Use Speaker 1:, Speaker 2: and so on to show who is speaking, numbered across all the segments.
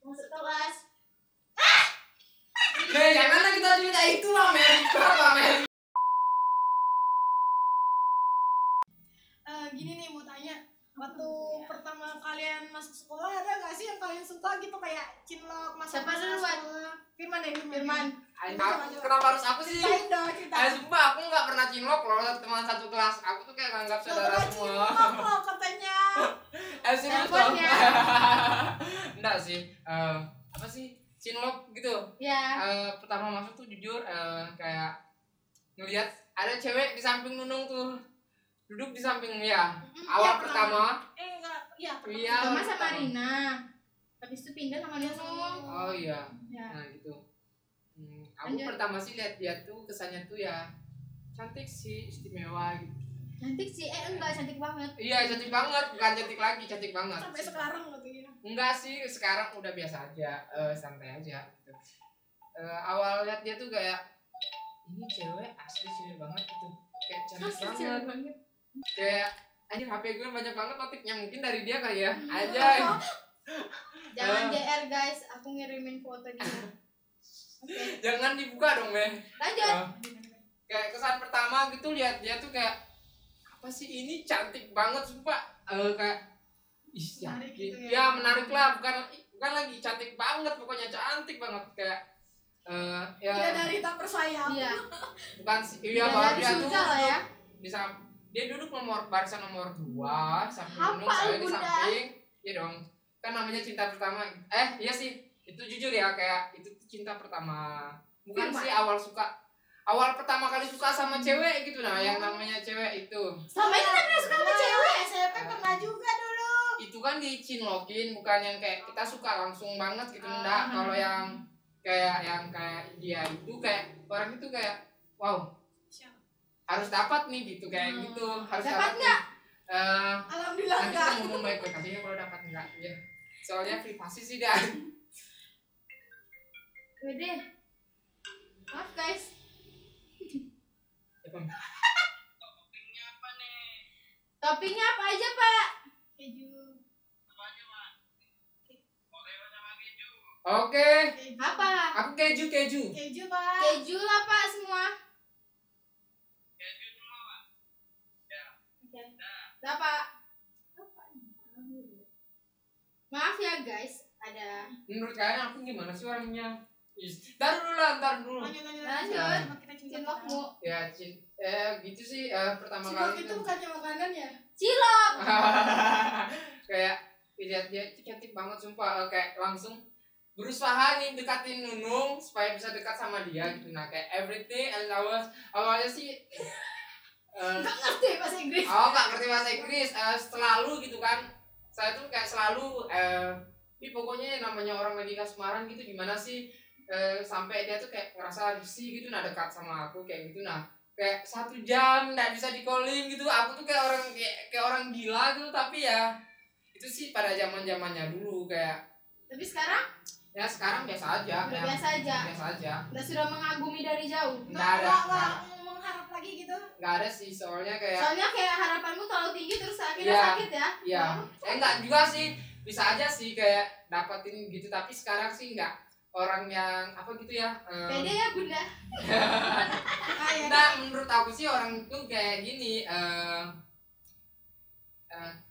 Speaker 1: masuk kelas.
Speaker 2: Janganlah kita cerita itu lah, Mary.
Speaker 3: Gini nih mau tanya, waktu pertama kalian masuk sekolah ada nggak sih yang kalian suka gitu kayak cinlok masuk
Speaker 1: Siapa duluan?
Speaker 3: Firman deh, Firman.
Speaker 2: Kenapa harus aku sih?
Speaker 3: Ceritain dong, cerita.
Speaker 2: Sumpah aku nggak pernah cinlok loh teman satu kelas. Aku tuh kayak nganggap saudara semua.
Speaker 3: Cinlok loh katanya.
Speaker 2: Serius
Speaker 1: Telepon
Speaker 2: loh?
Speaker 1: ya.
Speaker 2: Enggak sih. Apa sih? Cinlok gitu.
Speaker 1: Ya.
Speaker 2: Pertama masuk tuh jujur kayak ngelihat ada cewek di samping Nunung tuh. Duduk di samping ya. Awal pertama.
Speaker 3: Enggak, iya.
Speaker 2: Iya.
Speaker 1: Sama sama Rina. Habis itu pindah sama Nunung.
Speaker 2: Oh iya.
Speaker 1: Ya.
Speaker 2: Nah gitu. Aku
Speaker 1: Lanjut.
Speaker 2: pertama sih lihat dia tuh kesannya tuh ya cantik sih, istimewa gitu.
Speaker 1: Cantik sih, enggak cantik banget.
Speaker 2: Iya cantik banget, bukan cantik lagi, cantik banget.
Speaker 3: Sampai sekarang gitu ya.
Speaker 2: Enggak sih, sekarang udah biasa aja, santai aja. Gitu. Awal lihat dia tuh kayak ini cewek asli cewek banget gitu, kayak cantik banget. Kayak anjir HP gue banyak banget notifnya, mungkin dari dia kali ya. Aja.
Speaker 1: Jangan JR guys, aku ngirimin foto dia. Oke.
Speaker 2: Jangan dibuka dong, Meh.
Speaker 1: Lanjut.
Speaker 2: Kayak kesan pertama gitu lihat dia tuh kayak apa sih ini cantik banget sumpah. Kayak
Speaker 3: Menarik gitu ya.
Speaker 2: ya menarik lah, bukan lagi cantik banget, pokoknya cantik banget kayak ya
Speaker 3: Tidak dari tak percaya.
Speaker 1: Iya.
Speaker 2: bukan sih iya
Speaker 1: Tidak
Speaker 2: bahwa
Speaker 1: dari
Speaker 2: dia tuh
Speaker 1: surga lah ya.
Speaker 2: bisa dia duduk barisan nomor 2 samping
Speaker 1: Hafal,
Speaker 2: Nunung, saya di
Speaker 1: Bunda.
Speaker 2: samping. Iya dong, kan namanya cinta pertama. Iya sih, itu jujur ya kayak itu tuh cinta pertama. Bukan
Speaker 1: Firman.
Speaker 2: sih awal pertama kali suka sama cewek gitu, nah yang namanya cewek itu.
Speaker 1: Sama ini pernah suka sama cewek.
Speaker 3: SMP pernah juga dulu.
Speaker 2: Itu kan dicinlokin, bukan yang kayak kita suka langsung banget gitu. Enggak, kalau yang kayak dia itu kayak orang itu kayak wow, harus dapat nih gitu kayak gitu, harus
Speaker 1: Dapat
Speaker 2: nih.
Speaker 1: nggak?
Speaker 3: Alhamdulillah
Speaker 2: Nanti
Speaker 3: enggak.
Speaker 2: kita ngomong baik-baik aja ya kalau dapat enggak ya. Soalnya privasi sih dah.
Speaker 1: Gede. Maaf guys. Toppingnya apa aja pak?
Speaker 3: Keju.
Speaker 2: Oke,
Speaker 1: Apa?
Speaker 2: aku keju.
Speaker 3: Keju, Pak.
Speaker 1: Keju lah pak semua. Oke. Dah pak. Maaf ya guys, ada.
Speaker 2: Menurut kalian aku gimana sih orangnya? Ntar dulu.
Speaker 3: Lanjut. Kita
Speaker 1: Cinlokmu.
Speaker 2: Ya, gitu sih pertama
Speaker 3: Cilok
Speaker 2: kali
Speaker 3: itu bukannya makanan ya?
Speaker 1: Cilok.
Speaker 2: kayak lihat dia itu cantik banget sumpah, kayak langsung berusaha nih dekatin Nunung supaya bisa dekat sama dia gitu. Nah kayak everything and awalnya sih
Speaker 3: Enggak ngerti bahasa Inggris.
Speaker 2: nggak ngerti bahasa Inggris, selalu gitu kan, saya tuh kayak selalu ini pokoknya namanya orang lagi kasmaran gitu gimana sih, sampai dia tuh kayak ngerasa risih gitu nah dekat sama aku kayak gitu. Nah kayak 1 jam nggak bisa di calling gitu, aku tuh kayak orang gila gitu. Tapi ya itu sih pada zamannya dulu kayak.
Speaker 1: Tapi sekarang
Speaker 2: Ya sekarang biasa aja.
Speaker 1: udah
Speaker 2: Ya,
Speaker 1: biasa aja.
Speaker 2: biasa aja.
Speaker 1: Udah sudah mengagumi dari jauh.
Speaker 2: Nggak ada
Speaker 3: Mengharap lagi gitu.
Speaker 2: nggak ada sih soalnya kayak.
Speaker 1: Soalnya kayak harapanmu terlalu tinggi terus akhirnya
Speaker 2: Iya.
Speaker 1: sakit ya.
Speaker 2: Ya enggak juga sih, bisa aja sih kayak dapetin gitu. Tapi sekarang sih enggak orang yang apa gitu ya.
Speaker 1: Pede ya bunda.
Speaker 2: Nah menurut aku sih orang itu kayak gini,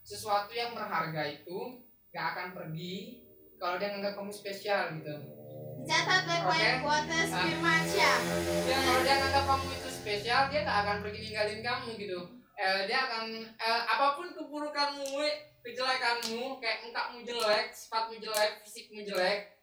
Speaker 2: sesuatu yang berharga itu nggak akan pergi kalau dia nganggap kamu spesial gitu.
Speaker 1: Catat baik-baik quotes Firmansyah.
Speaker 2: Ya kalau dia nganggap kamu itu spesial, dia nggak akan pergi ninggalin kamu gitu. Dia akan apapun keburukanmu, kejelekanmu, kayak engkakmu jelek, sifatmu jelek, fisikmu jelek,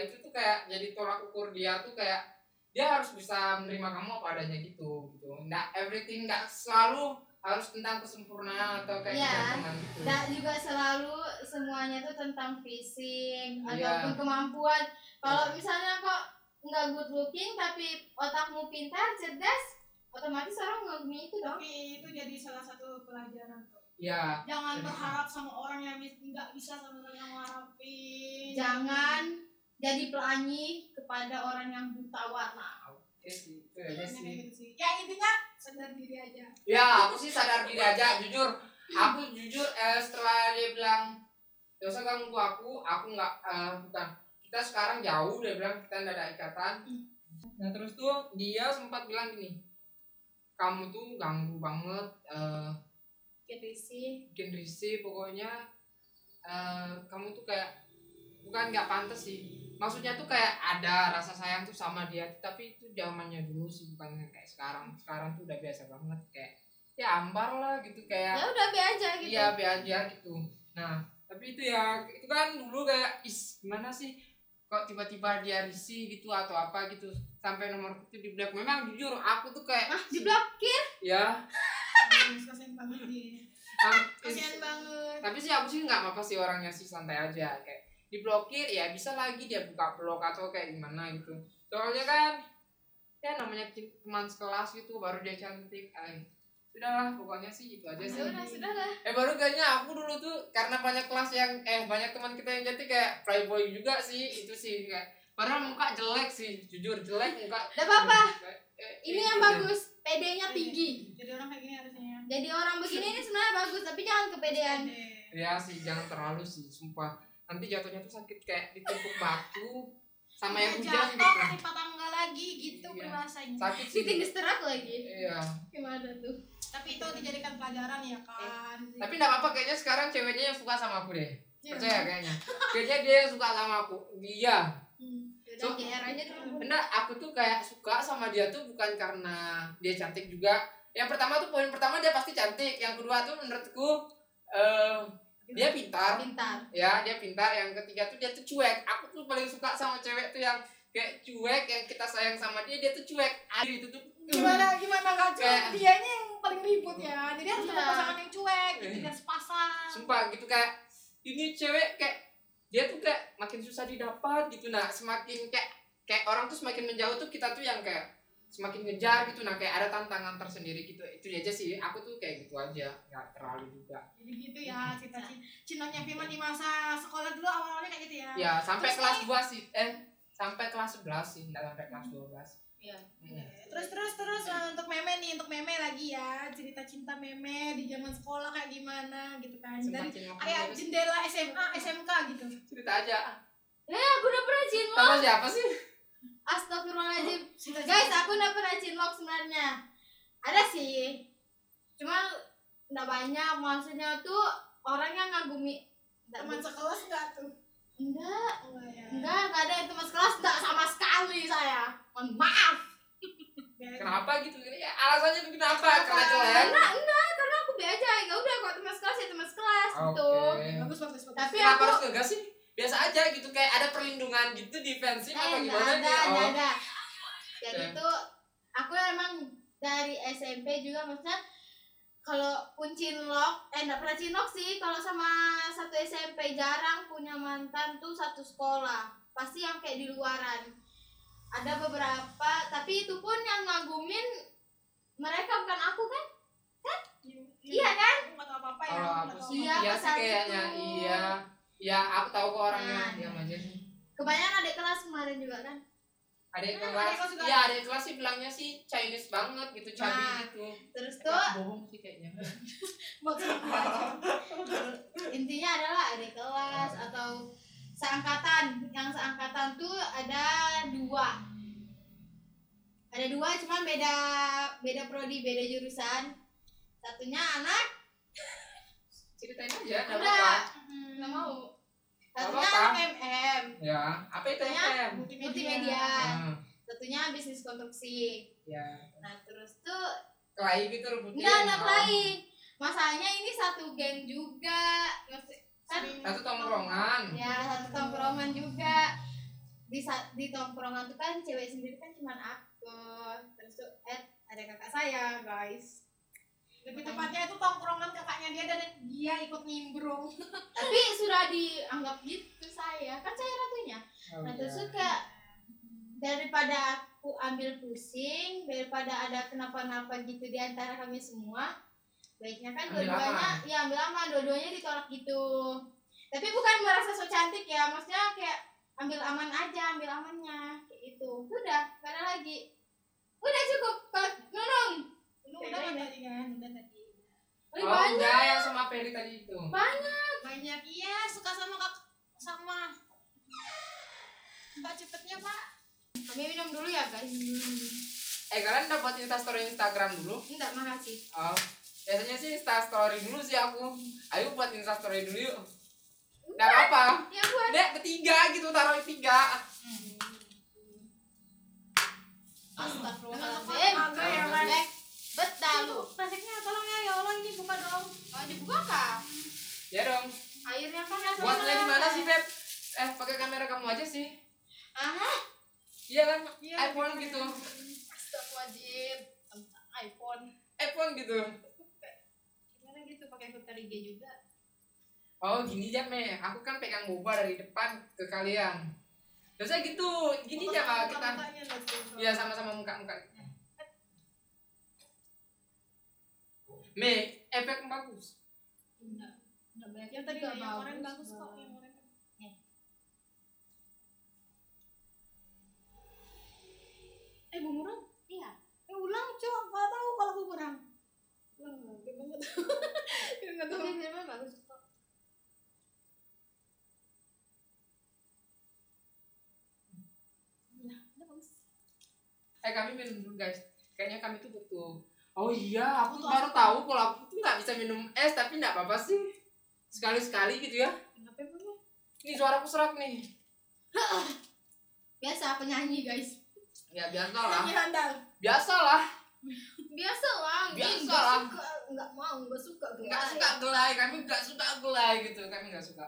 Speaker 2: itu tuh kayak jadi tolak ukur dia tuh kayak dia harus bisa menerima kamu apa adanya gitu. Nggak everything, nggak selalu harus tentang kesempurnaan atau kayak
Speaker 1: Iya.
Speaker 2: gitu.
Speaker 1: Dan juga selalu semuanya tuh tentang fisik
Speaker 2: Iya.
Speaker 1: ataupun kemampuan. Kalau misalnya kok nggak good looking tapi otakmu pintar, cerdas, otomatis orang mengagumi itu dong.
Speaker 3: Tapi itu jadi salah satu pelajaran tuh.
Speaker 2: Ya.
Speaker 3: Jangan berharap sama orang yang nggak bisa sama yang mengharapin.
Speaker 1: Jangan jadi pelangi kepada orang yang buta warna.
Speaker 2: Oke sih, itu aja
Speaker 3: Intinya kayak
Speaker 2: sih.
Speaker 3: gitu sih. Ya intinya sadar diri aja.
Speaker 2: Ya, aku sih sadar diri aja, jujur. Aku jujur setelah dia bilang, "Gak usah ganggu aku nggak bukan. kita sekarang jauh, dia bilang kita nggak ada ikatan. Nah terus tuh dia sempat bilang gini, kamu tuh ganggu banget, bikin risih pokoknya, kamu tuh kayak bukan nggak pantas sih, maksudnya tuh kayak ada rasa sayang tuh sama dia, tapi itu zamannya dulu sih, bukan kayak sekarang tuh udah biasa banget, kayak ya ambar lah gitu, kayak
Speaker 1: Ya udah be aja gitu.
Speaker 2: iya be aja gitu. Nah tapi itu ya itu kan dulu kayak gimana sih kok tiba-tiba dia risih gitu atau apa gitu sampai nomor itu di blok. Memang jujur aku tuh kayak
Speaker 1: Diblokir.
Speaker 2: ya
Speaker 3: Kasian banget dia.
Speaker 2: sam-
Speaker 3: Kasian banget.
Speaker 2: tapi sih aku sih nggak apa-apa sih, orangnya sih santai aja, kayak diblokir ya bisa lagi dia buka blog atau kayak gimana gitu, soalnya kan ya namanya teman sekelas gitu baru dia cantik, sudahlah pokoknya sih itu aja sih.
Speaker 1: Sudah lah.
Speaker 2: Baru kayaknya aku dulu tuh karena banyak kelas yang banyak teman kita yang cantik kayak playboy juga sih, itu sih kayak padahal muka jelek sih, jujur jelek muka.
Speaker 1: Gak apa-apa.
Speaker 2: Itu
Speaker 1: Ini yang
Speaker 2: ya.
Speaker 1: bagus, PD-nya tinggi.
Speaker 3: Jadi orang kayak gini harusnya.
Speaker 1: Jadi orang begini ini sebenarnya bagus, tapi jangan kepedean.
Speaker 2: Ya sih jangan terlalu sih, sumpah nanti jatuhnya tuh sakit kayak ditumpuk batu sama yang hujan
Speaker 3: jatuh
Speaker 2: gitu.
Speaker 3: menimpa tangga lagi gitu
Speaker 2: Iya.
Speaker 3: perasanya.
Speaker 2: Sakit sih.
Speaker 1: Sitting disterak lagi.
Speaker 2: Iya.
Speaker 1: Gimana tuh?
Speaker 3: Tapi itu dijadikan pelajaran ya kan.
Speaker 2: Tapi enggak apa-apa, kayaknya sekarang ceweknya yang suka sama aku deh.
Speaker 3: Iya.
Speaker 2: Percaya kayaknya. Kayaknya dia yang suka sama aku. Dia.
Speaker 1: Udah GR aja tuh.
Speaker 2: Enggak, aku tuh kayak suka sama dia tuh bukan karena dia cantik juga. Yang pertama tuh poin pertama dia pasti cantik. Yang kedua tuh menurutku dia pintar. Ya, dia pintar. Yang ketiga tuh dia tuh cuek. Aku tuh paling suka sama cewek tuh yang kayak cuek, yang kita sayang sama dia tuh cuek. Itu tuh
Speaker 3: Gimana gak cuek?
Speaker 2: Kayak-
Speaker 3: Dianya yang paling ribut ya. Jadi harus
Speaker 1: Iya.
Speaker 3: dapat pasangan yang cuek, gitu biar sepasang.
Speaker 2: sumpah gitu, kayak ini cewek kayak dia tuh kayak makin susah didapat gitu. Nah semakin kayak orang tuh semakin menjauh tuh kita tuh yang kayak semakin ngejar gitu. Nah kayak ada tantangan tersendiri gitu, itu aja sih, aku tuh kayak gitu aja, nggak terlalu juga.
Speaker 3: Jadi gitu ya cintanya Firman di masa sekolah dulu awal-awalnya kayak gitu ya.
Speaker 2: Ya sampai
Speaker 3: Terus
Speaker 2: kelas 2 sih, sampai kelas 11 sih, nggak sampai kelas 12.
Speaker 1: Iya.
Speaker 3: Terus untuk meme lagi ya, cerita cinta meme di zaman sekolah kayak gimana gitu kan. Dan kayak jendela SMA, SMK gitu.
Speaker 2: cerita aja.
Speaker 1: Aku udah pernah cinlok.
Speaker 2: Sama siapa sih?
Speaker 1: Astagfirullahaladzim. Guys, aku udah pernah cinlok sebenarnya. Ada sih. Cuma enggak banyak, maksudnya tuh orang yang ngagumi.
Speaker 3: Teman sekelas enggak tuh?
Speaker 1: Enggak.
Speaker 3: Ya.
Speaker 1: Enggak ada yang teman sekelas, enggak sama sekali saya. Mohon maaf.
Speaker 2: Kenapa gitu? Ya, alasannya tuh kenapa? Karena jelek.
Speaker 1: Enggak, karena aku be aja. Ya udah, kalau teman sekelas ya teman sekelas gitu.
Speaker 3: Bagus.
Speaker 1: Tapi
Speaker 2: Kenapa
Speaker 1: aku
Speaker 2: harus ngegas sih? Biasa aja gitu, kayak ada perlindungan gitu, defensif atau gimana nih?
Speaker 1: enggak
Speaker 2: Oh.
Speaker 1: ada. Jadi
Speaker 2: Oke.
Speaker 1: tuh aku emang dari SMP juga, maksudnya kalau pun cinlok, enggak pernah cinlok sih. Kalau sama satu SMP jarang punya mantan tuh satu sekolah. Pasti yang kayak di luaran. Ada beberapa, tapi itu pun yang ngagumin mereka bukan aku kan? Iya kan?
Speaker 3: Enggak tahu apa-apa ya.
Speaker 2: Kalau
Speaker 3: nggak
Speaker 2: aku
Speaker 3: tahu
Speaker 2: sih,
Speaker 1: Iya,
Speaker 2: iya
Speaker 1: pas
Speaker 2: sih
Speaker 1: saat
Speaker 2: kayaknya,
Speaker 1: itu.
Speaker 2: iya. Ya, aku tahu kok orangnya,
Speaker 1: Nah.
Speaker 2: diam aja sih.
Speaker 1: Kebanyakan adik kelas kemarin juga kan?
Speaker 2: Adik
Speaker 3: adik
Speaker 2: kelas,
Speaker 3: kelas juga
Speaker 2: iya adik kelas sih bilangnya sih Chinese banget gitu, cabi
Speaker 1: Nah.
Speaker 2: gitu.
Speaker 1: Terus tuh
Speaker 2: Bohong sih kayaknya.
Speaker 1: intinya adalah adik kelas atau seangkatan. Yang seangkatan tuh ada dua, cuman beda prodi, beda jurusan. Satunya anak
Speaker 2: Ceritain aja, nggak
Speaker 1: udah
Speaker 2: apa-apa.
Speaker 1: nggak mau.
Speaker 2: Nggak
Speaker 1: Satunya
Speaker 2: apa-apa.
Speaker 1: anak MM,
Speaker 2: Ya, apa itu
Speaker 1: Satunya
Speaker 2: FM?
Speaker 1: multimedia.
Speaker 2: Hmm,
Speaker 1: Satunya bisnis konstruksi.
Speaker 2: ya,
Speaker 1: Nah terus tuh
Speaker 2: kelahi gitu rebutin.
Speaker 1: enggak lain. Masalahnya ini satu geng juga. Kan
Speaker 2: Satu tongkrongan.
Speaker 1: ya satu tongkrongan juga. Di tongkrongan tuh kan cewek sendiri kan cuma aku. Terus tuh ada kakak saya guys.
Speaker 3: Lebih tepatnya itu tongkrongan kakaknya dia dan dia ikut nimbrung.
Speaker 1: Tapi sudah dianggap gitu saya. Kan saya ratunya.
Speaker 2: Oh,
Speaker 1: Nah
Speaker 2: iya.
Speaker 1: terus tuh kayak daripada aku ambil pusing, daripada ada kenapa-napa gitu di antara kami semua, baiknya kan
Speaker 2: Ambil
Speaker 1: dua-duanya
Speaker 2: aman.
Speaker 1: ya ambil aman, dua-duanya ditolak gitu. Tapi bukan merasa so cantik ya, maksudnya kayak ambil aman aja, ambil amannya kayak gitu. Udah, gak ada lagi. Udah cukup. Kalau Nunung
Speaker 3: Lu udah kan tadi kan? Udah tadi.
Speaker 1: lebih
Speaker 2: Oh,
Speaker 1: banyak.
Speaker 2: enggak, yang sama Peri tadi itu.
Speaker 3: Banyak iya suka sama Pak cepetnya Pak.
Speaker 1: Kami minum dulu ya guys.
Speaker 2: Kalian udah buat instastory Instagram dulu?
Speaker 1: Enggak, makasih.
Speaker 2: Oh, biasanya sih instastory dulu sih aku. Ayo buat instastory dulu yuk. Nggak apa-apa.
Speaker 1: Ya buat.
Speaker 2: Dek, ketiga gitu, taruh tiga.
Speaker 1: Astagfirullahaladzim.
Speaker 3: Agak ya Mas.
Speaker 1: Betul lu.
Speaker 3: Plasiknya tolong ya Allah ini buka dong.
Speaker 1: Oh, dibuka kah?
Speaker 2: Ya dong.
Speaker 1: Airnya kan ya
Speaker 2: Buatnya di mana sih, Beb? Pakai kamera kamu aja sih.
Speaker 1: Ah,
Speaker 2: Iya kan?
Speaker 3: Iya,
Speaker 2: iPhone
Speaker 3: iya.
Speaker 2: gitu.
Speaker 1: astagfirullahaladzim. iPhone.
Speaker 2: iPhone gitu.
Speaker 1: Gimana gitu pakai filter IG juga?
Speaker 2: Oh, gini aja, Me. Aku kan pegang boba dari depan ke kalian. Biasanya gitu. Gini aja Kak, kita.
Speaker 3: Mukanya lah tuh.
Speaker 2: Iya, sama-sama muka-muka. Me, efek bagus.
Speaker 1: Enggak banyak
Speaker 3: Yang tadi yang kemarin bagus kok, yang kemarin. Bumerang?
Speaker 1: Iya.
Speaker 3: Ulang cok, nggak tahu kalau bumerang. Ulang lagi banget. Nggak tahu.
Speaker 1: Tapi memang bagus kok.
Speaker 3: Nah, udah bagus.
Speaker 2: Kami minum dulu, guys. Kayaknya kami tuh butuh. Oh iya, aku tuh
Speaker 3: Butuh
Speaker 2: baru
Speaker 3: apa?
Speaker 2: tahu kalau aku tuh nggak bisa minum es, tapi nggak apa-apa sih. Sekali-sekali gitu ya.
Speaker 3: Kenapa emang?
Speaker 2: Ini suaraku serak nih.
Speaker 1: Biasa penyanyi guys.
Speaker 2: Ya biasalah.
Speaker 3: Ini handal.
Speaker 2: Biasalah.
Speaker 1: Biasa lah.
Speaker 2: Biasa lah.
Speaker 1: Enggak mau, enggak suka.
Speaker 2: Nggak suka gelai, kami nggak suka gelai gitu. Kami nggak suka.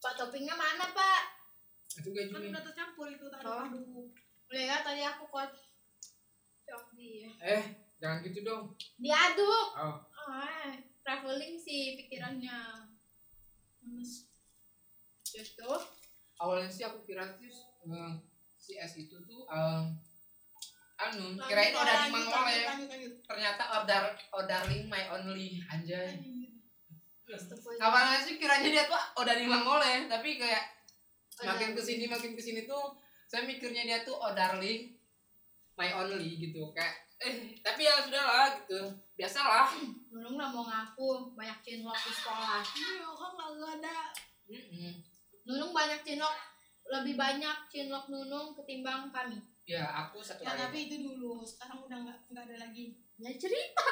Speaker 1: Pak toppingnya mana Pak?
Speaker 2: Itu kayak
Speaker 3: Kan
Speaker 2: gini.
Speaker 3: udah tercampur itu tadi.
Speaker 1: Oh.
Speaker 3: Aduh.
Speaker 1: Lihat tadi aku kok. Cok dia.
Speaker 2: Jangan gitu dong.
Speaker 1: Diaduk.
Speaker 2: Oh.
Speaker 1: Traveling sih pikirannya.
Speaker 3: Lemes.
Speaker 1: Gitu.
Speaker 2: Awalnya sih aku kira sih si es itu tuh kirain udah di Mangole. Ternyata orderling my only, anjay. Awalnya sih kiranya dia tuh udah di Mangole, tapi kayak makin kesini tuh saya mikirnya dia tuh orderling my only gitu. Kayak tapi ya sudahlah gitu, biasalah.
Speaker 1: Nunung lah mau ngaku banyak cinlok di sekolah.
Speaker 3: Iya, kan nggak ada.
Speaker 1: Nunung banyak cinlok, lebih banyak cinlok Nunung ketimbang kami.
Speaker 2: Ya aku satu
Speaker 3: Ya
Speaker 2: kali.
Speaker 3: tapi itu dulu, sekarang udah nggak ada lagi.
Speaker 1: Ya cerita.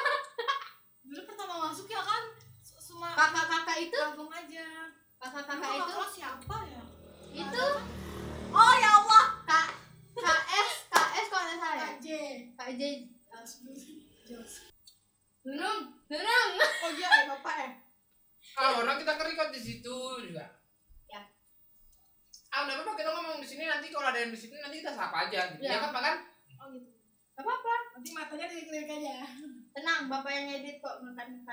Speaker 3: Dulu pertama masuk ya kan, semua
Speaker 1: Kakak-kakak itu,
Speaker 3: kampung aja.
Speaker 1: kakak-kakak
Speaker 3: Dulu
Speaker 1: itu,
Speaker 3: kelas siapa ya?
Speaker 1: itu
Speaker 3: Oh ya Allah.
Speaker 1: KS kok ada saya.
Speaker 3: KJ.
Speaker 1: Kak J. Nunung.
Speaker 3: Oh iya, bapak ya.
Speaker 2: Orang kita kerikot di situ juga.
Speaker 1: Ya.
Speaker 2: Nggak apa-apa kita ngomong di sini, nanti kalau ada yang di situ nanti kita sapa aja. Gitu.
Speaker 1: Ya.
Speaker 2: Ya kan, Pak kan?
Speaker 3: Oh gitu.
Speaker 1: Gak apa-apa.
Speaker 3: Nanti matanya dilirik aja.
Speaker 1: Tenang, bapak yang edit kok makan.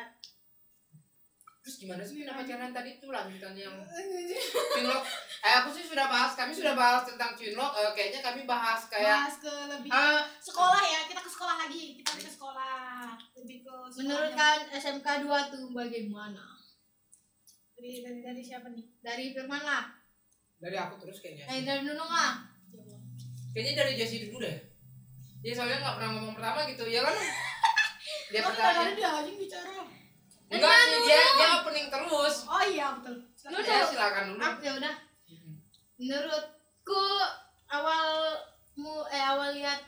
Speaker 2: Terus gimana sih kenapa channel tadi itu lanjutannya yang Cinlok? Aku sih kami sudah bahas tentang Cinlok. Kayaknya kami bahas kayak
Speaker 3: Bahas ke lebih sekolah ya, kita ke sekolah lagi. Kita ke sekolah. Lebih ke sekolah.
Speaker 1: Menurut kalian SMK 2 tuh bagaimana?
Speaker 3: Dari siapa nih?
Speaker 1: Dari Firman lah.
Speaker 2: dari aku terus kayaknya.
Speaker 1: Dari Nunung lah.
Speaker 2: Kayaknya dari Jessie dulu deh. Dia soalnya nggak pernah ngomong pertama gitu, ya kan? Dia
Speaker 3: Oh,
Speaker 2: pertama.
Speaker 3: dari dia aja yang bicara.
Speaker 2: Enggak sih, dia opening terus.
Speaker 3: Oh iya, betul.
Speaker 1: Dulu.
Speaker 2: Ya silakan dulu.
Speaker 1: Ya udah. Menurutku awal lihat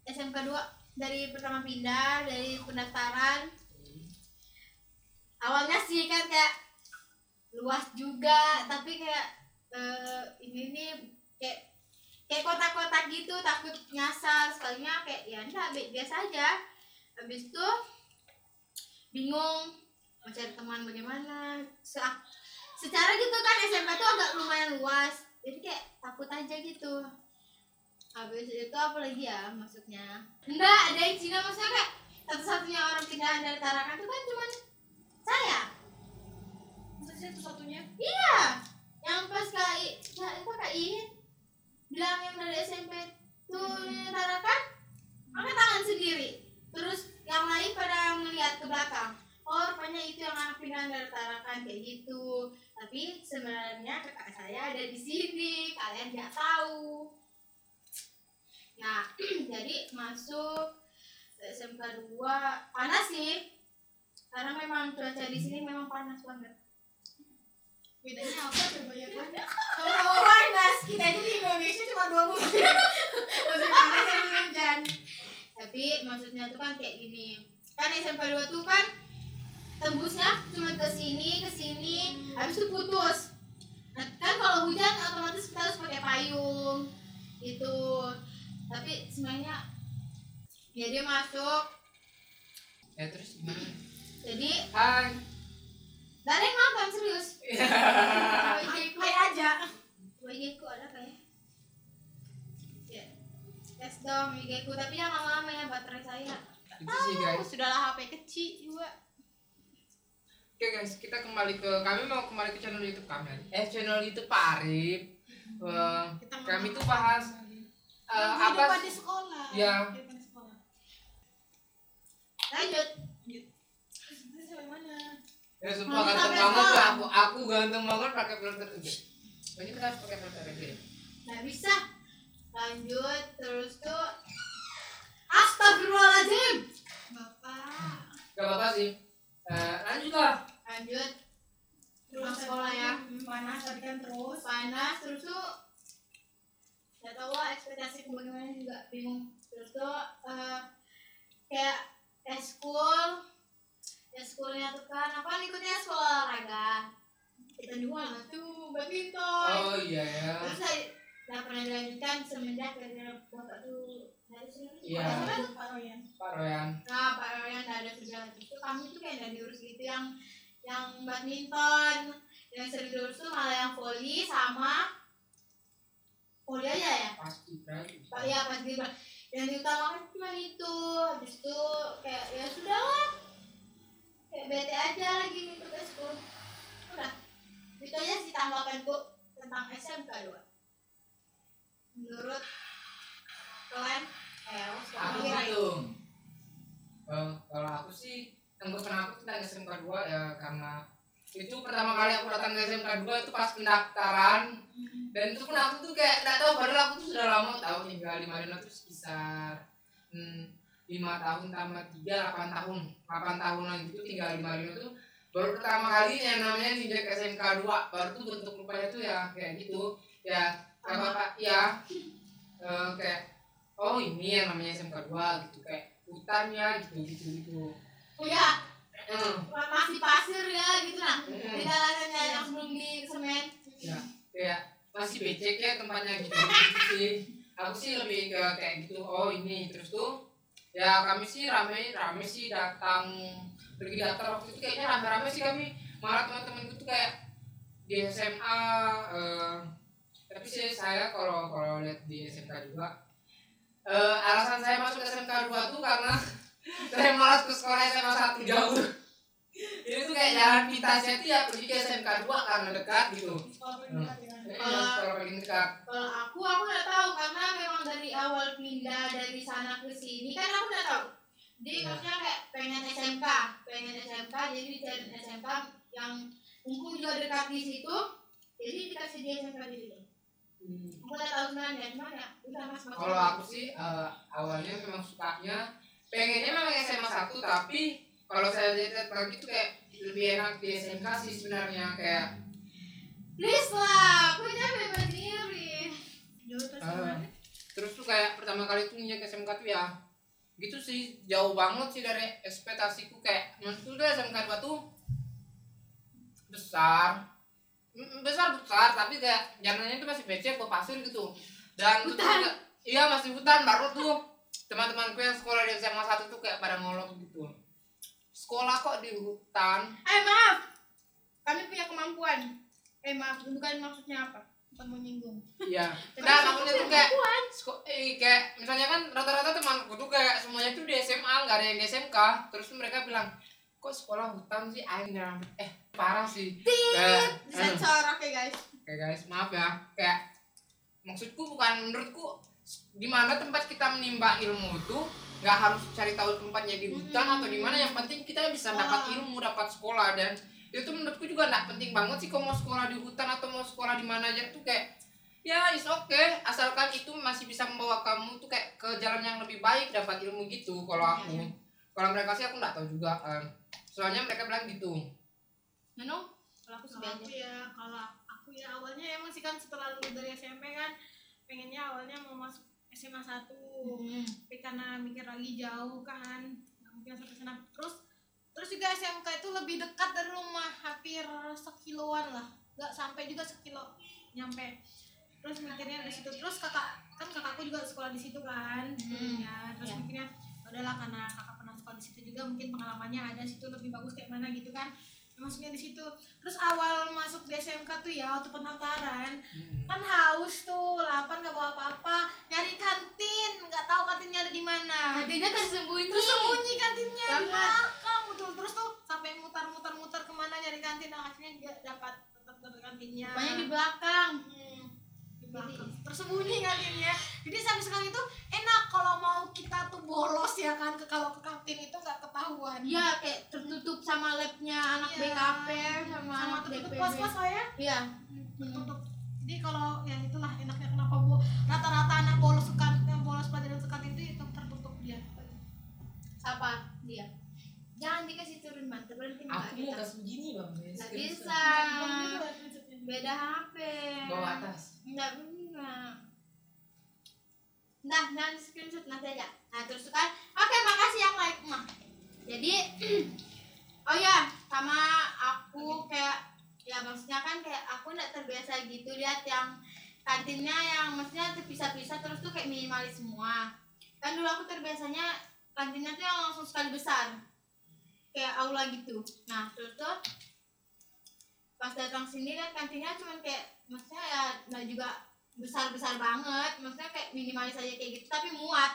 Speaker 1: SMK 2 dari pertama pindah, dari pendaftaran. Awalnya sih kan kayak luas juga, tapi kayak ini nih kayak kotak-kotak gitu, takut nyasar. Sekalinya kayak ya enggak, biasa aja. Habis itu bingung mau cari teman bagaimana. Secara gitu kan SMK tuh agak lumayan luas, jadi kayak takut aja gitu. Habis itu apa lagi ya maksudnya, enggak ada yang Cina, maksudnya kayak satu-satunya orang pindahan dari Tarakan tuh kan cuman saya.
Speaker 3: Maksudnya satu-satunya.
Speaker 1: Iya, yang pas Kak Iin bilang yang dari SMP tuh Tarakan angkat tangan sendiri, terus yang lain pada melihat ke belakang. Oh, rupanya itu yang anak pindahan dari Tarakan kayak gitu. Tapi sebenarnya kakak saya ada di sini, kalian nggak tahu. Nah, jadi masuk SMK 2 panas sih, karena memang cuaca di sini memang panas banget.
Speaker 3: Bedanya apa coba ya kan? Kalau panas, kita itu di Indonesia cuma 2 musim. Musim panas dan musim hujan.
Speaker 1: Tapi maksudnya tuh kan kayak gini. Kan SMP 2 tuh kan tembusnya cuma ke sini, habis itu putus. Nah, kan kalau hujan otomatis kita harus pakai payung gitu. Tapi sebenarnya ya dia masuk.
Speaker 2: Ya terus gimana?
Speaker 1: Jadi
Speaker 2: Hai.
Speaker 1: gak ada yang makan serius.
Speaker 3: Hai aja.
Speaker 1: WG ku ada kayak. Ya. Tes dong WG ku, tapi yang lama-lama ya baterai saya.
Speaker 2: Itu sih guys.
Speaker 3: Sudahlah HP kecil juga.
Speaker 2: Oke guys, kita kami mau kembali ke channel YouTube kami. Channel YouTube Pak Arif. Kami tuh bahas apa
Speaker 3: Kehidupan di sekolah.
Speaker 2: Ya.
Speaker 3: Kehidupan di sekolah.
Speaker 1: Lanjut.
Speaker 3: Terus sampai mana?
Speaker 2: Ya sumpah
Speaker 1: Sampai
Speaker 2: ganteng banget tuh
Speaker 1: sekolah.
Speaker 2: aku ganteng banget pakai filter itu. Ini kita harus pakai filter aja.
Speaker 1: Nggak bisa. Lanjut terus tuh. Astagfirullahaladzim.
Speaker 3: Bapak.
Speaker 2: Gak apa-apa sih. Lanjut lah.
Speaker 1: Lanjut.
Speaker 3: Terus
Speaker 1: Sekolah ya.
Speaker 3: Panas tadi kan terus.
Speaker 1: Panas terus tuh. Gak tau lah ekspektasi bagaimana juga bingung. Terus tuh kayak eskulnya tuh kan apa ikutnya sekolah olahraga. Kita dua
Speaker 3: Tuh badminton.
Speaker 2: Oh iya ya.
Speaker 1: terus saya nggak pernah dilanjutkan semenjak dari bapak tuh dari sini.
Speaker 2: Iya.
Speaker 3: Pak Royan.
Speaker 2: Pak Royan.
Speaker 1: Nah Pak Royan nggak ada segala itu kami tuh kayak nggak diurus gitu yang badminton yang sering diurus tuh malah yang voli sama voli aja ya.
Speaker 2: Pasti berarti.
Speaker 1: Pak ya pas dia yang diutamakan cuma itu. Habis itu kayak ya sudahlah kayak bete aja lagi gitu guys tuh. Udah itu aja sih tanggapanku tentang SMK 2 menurut kalian.
Speaker 2: Aku gitu. Kalau aku sih tanggapan aku tentang SMK 2 ya karena itu pertama kali aku datang ke SMK 2 itu pas pendaftaran dan itu pun aku tuh kayak nggak tahu padahal aku tuh sudah lama tahu tinggal di Madinah tuh sekitar 5 tahun tambah 3 8 tahunan gitu tinggal di Madinah tuh baru pertama kali yang namanya nginjek SMK 2 baru tuh bentuk rupanya tuh ya kayak gitu ya apa ya kayak oh ini yang namanya SMK 2 gitu kayak hutannya gitu.
Speaker 1: Oh ya masih pasir ya gitu nah di jalanannya yang belum di semen
Speaker 2: Ya, kayak masih becek ya tempatnya gitu sih. Aku sih lebih ke kayak gitu. Oh ini terus tuh ya kami sih rame sih datang pergi daftar waktu itu kayaknya rame sih kami malah teman-temanku tuh kayak di SMA tapi sih saya kalau lihat di SMK 2 alasan saya masuk SMK 2 tuh karena saya malas ke sekolah SMA 1 jauh. Ini tuh kayak jalan pintasnya tuh ya pergi ke SMK 2 karena dekat gitu. Sekolah paling dekat.
Speaker 1: kalau aku nggak tahu karena memang dari awal pindah dari sana ke sini kan aku nggak tahu jadi maksudnya kayak pengen SMK jadi dicari SMK yang mumpung juga dekat di situ jadi dikasih di SMK di situ. Aku nggak tahu sebenarnya cuma ya udah mas.
Speaker 2: Kalau aku sih awalnya memang sukanya pengennya memang SMA 1 tapi kalau saya lihat lagi tuh kayak lebih enak di SMK sih sebenarnya kayak
Speaker 1: please lah aku capek berdiri.
Speaker 2: terus tuh kayak pertama kali tuh nginjek SMK tuh ya gitu sih jauh banget sih dari ekspektasiku kayak menurutku tuh SMK 2 tuh besar tapi kayak jalanannya tuh masih becek ke pasir gitu dan itu juga iya masih hutan baru tuh teman-temanku yang sekolah di SMA 1 tuh kayak pada ngolok gitu sekolah kok di hutan.
Speaker 3: Maaf, kami punya kemampuan. Maaf, bukan maksudnya apa? Bukan mau nyinggung.
Speaker 2: Iya. Nah, maksudnya tuh kayak kayak misalnya kan rata-rata temanku tuh kayak semuanya tuh di SMA, nggak ada yang di SMK. Terus mereka bilang, kok sekolah hutan sih anjir. Parah sih.
Speaker 1: Sensor oke guys.
Speaker 2: Oke guys, maaf ya. Kayak maksudku bukan menurutku di mana tempat kita menimba ilmu itu nggak harus cari tahu tempatnya di hutan atau di mana, yang penting kita bisa dapat ilmu, dapat sekolah. Dan itu menurutku juga nggak penting banget sih kalau mau sekolah di hutan atau mau sekolah di mana aja tuh kayak ya is okay asalkan itu masih bisa membawa kamu tuh kayak ke jalan yang lebih baik, dapat ilmu gitu. Kalau aku kalau mereka sih aku nggak tahu juga soalnya mereka bilang gitu.
Speaker 1: Nano Kalau aku
Speaker 3: Kalau aku ya awalnya emang sih kan setelah lulus dari SMP kan pengennya awalnya mau masuk SMA 1, tapi karena mikir lagi jauh kan nggak mungkin sampai sana. Terus juga SMK itu lebih dekat dari rumah, hampir sekiloan lah, nggak sampai juga sekilo nyampe. Terus mikirnya dari situ, terus kakakku juga sekolah di situ kan, ya terus mikirnya udahlah karena kakak pernah sekolah di situ juga mungkin pengalamannya ada situ lebih bagus kayak mana gitu kan, maksudnya di situ. Terus awal masuk di SMK tuh ya waktu pendaftaran kan haus tuh, lapar nggak bawa apa-apa, nyari kantin nggak tahu kantinnya ada di mana.
Speaker 1: Kantinnya tersembunyi.
Speaker 3: Kantinnya di belakang betul. Terus tuh sampai mutar kemana nyari kantin, akhirnya nggak dapat tetap kantinnya.
Speaker 1: Banyak di belakang.
Speaker 3: Di belakang tersembunyi kantinnya. Jadi sampai sekarang itu enak kalau mau kita tuh bolos ya kan, kalau ke kantin itu nggak ketahuan.
Speaker 1: Iya, kayak tertutup sama labnya anak BKP sama
Speaker 3: tertutup
Speaker 1: DPB.
Speaker 3: kelas-kelas lah ya.
Speaker 1: Iya.
Speaker 3: Tertutup. Jadi kalau ya itulah enaknya kenapa rata-rata anak bolos pelajaran sekat itu tertutup dia.
Speaker 1: Siapa dia? Jangan dikasih turun man, berhenti
Speaker 2: Aku mau
Speaker 1: kita.
Speaker 2: kasih gini bang.
Speaker 1: Nggak bisa. Beda HP.
Speaker 2: Bawah atas.
Speaker 1: Nggak bisa. Nah, jangan di screenshot nanti aja. Nah, terus kan, oke, makasih yang like mah. Jadi, oh ya, sama aku kayak, ya maksudnya kan kayak aku nggak terbiasa gitu lihat yang kantinnya yang maksudnya terpisah-pisah terus tuh kayak minimalis semua. Kan dulu aku terbiasanya kantinnya tuh yang langsung sekali besar, kayak aula gitu. Nah, terus tuh pas datang sini kan kantinnya cuman kayak maksudnya ya nggak juga besar banget, maksudnya kayak minimalis aja kayak gitu, tapi muat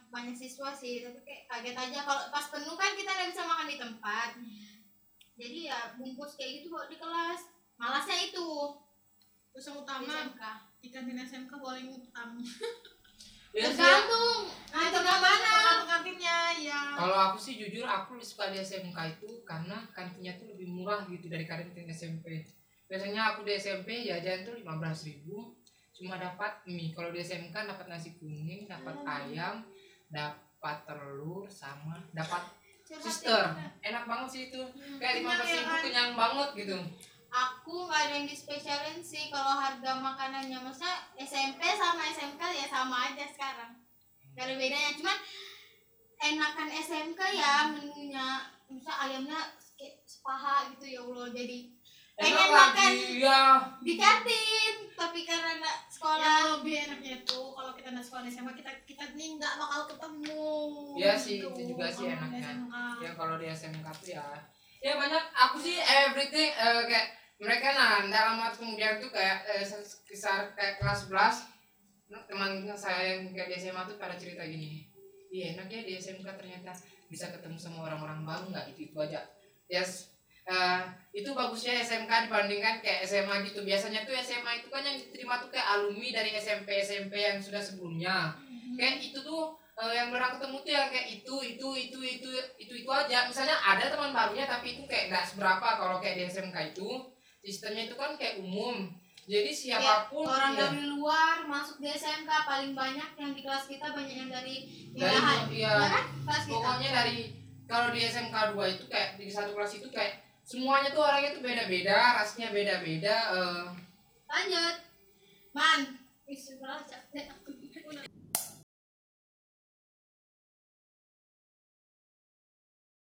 Speaker 1: banyak siswa sih, tapi kayak kaget aja kalau pas penuh kan kita nggak bisa makan di tempat. Jadi ya bungkus kayak gitu bawa di kelas, malasnya itu.
Speaker 3: Terus yang
Speaker 1: Di
Speaker 3: utama
Speaker 1: SMK
Speaker 3: di kantin SMK boleh ngutang.
Speaker 2: Ya,
Speaker 1: tergantung nanti ke mana.
Speaker 3: Kantinnya ya.
Speaker 2: Kalau aku sih jujur aku suka di SMK itu karena kantinnya tuh lebih murah gitu dari kantin SMP. Biasanya aku di SMP jajan tuh 15.000 cuma dapat mie. Kalau di SMK dapat nasi kuning, dapat ayam, dapat telur sama dapat suster. Enak banget sih itu. Kayak 15.000 kenyang banget gitu.
Speaker 1: Aku nggak ada yang dispesialin sih kalau harga makanannya, maksudnya SMP sama SMK ya sama aja sekarang, gak ada bedanya, cuman enakan SMK ya menunya, misalnya ayamnya kayak sepaha gitu ya Allah, jadi pengen makan
Speaker 2: ya
Speaker 1: di kantin, tapi karena nggak sekolah.
Speaker 3: Yang lebih enaknya tuh kalau kita nggak sekolah SMA kita nih nggak bakal ketemu.
Speaker 2: Iya sih,
Speaker 3: gitu.
Speaker 2: itu juga sih
Speaker 3: Kalau di
Speaker 2: enaknya.
Speaker 3: SMK.
Speaker 2: Ya kalau di SMK tuh ya banyak. Aku sih everything kayak mereka dalam waktu kemudian tuh kayak kisar kayak kelas 11 teman saya yang kayak di SMA tuh pada cerita gini, iya enak ya di SMK ternyata bisa ketemu sama orang-orang baru, nggak itu aja. Yes. Itu bagusnya SMK dibandingkan kayak SMA gitu. Biasanya tuh SMA itu kan yang diterima tuh kayak alumni dari SMP yang sudah sebelumnya. Kayak itu tuh yang orang ketemu tuh yang kayak itu aja. Misalnya ada teman barunya tapi itu kayak nggak seberapa. Kalau kayak di SMK itu sistemnya itu kan kayak umum. Jadi siapapun
Speaker 1: orang dari luar masuk di SMK paling banyak yang di kelas kita, banyak yang dari
Speaker 2: kan
Speaker 1: kelas kita.
Speaker 2: pokoknya dari kalau di SMK 2 itu kayak di satu kelas itu kayak semuanya tuh orangnya tuh beda-beda, rasnya beda-beda.
Speaker 1: Lanjut man, capek aku.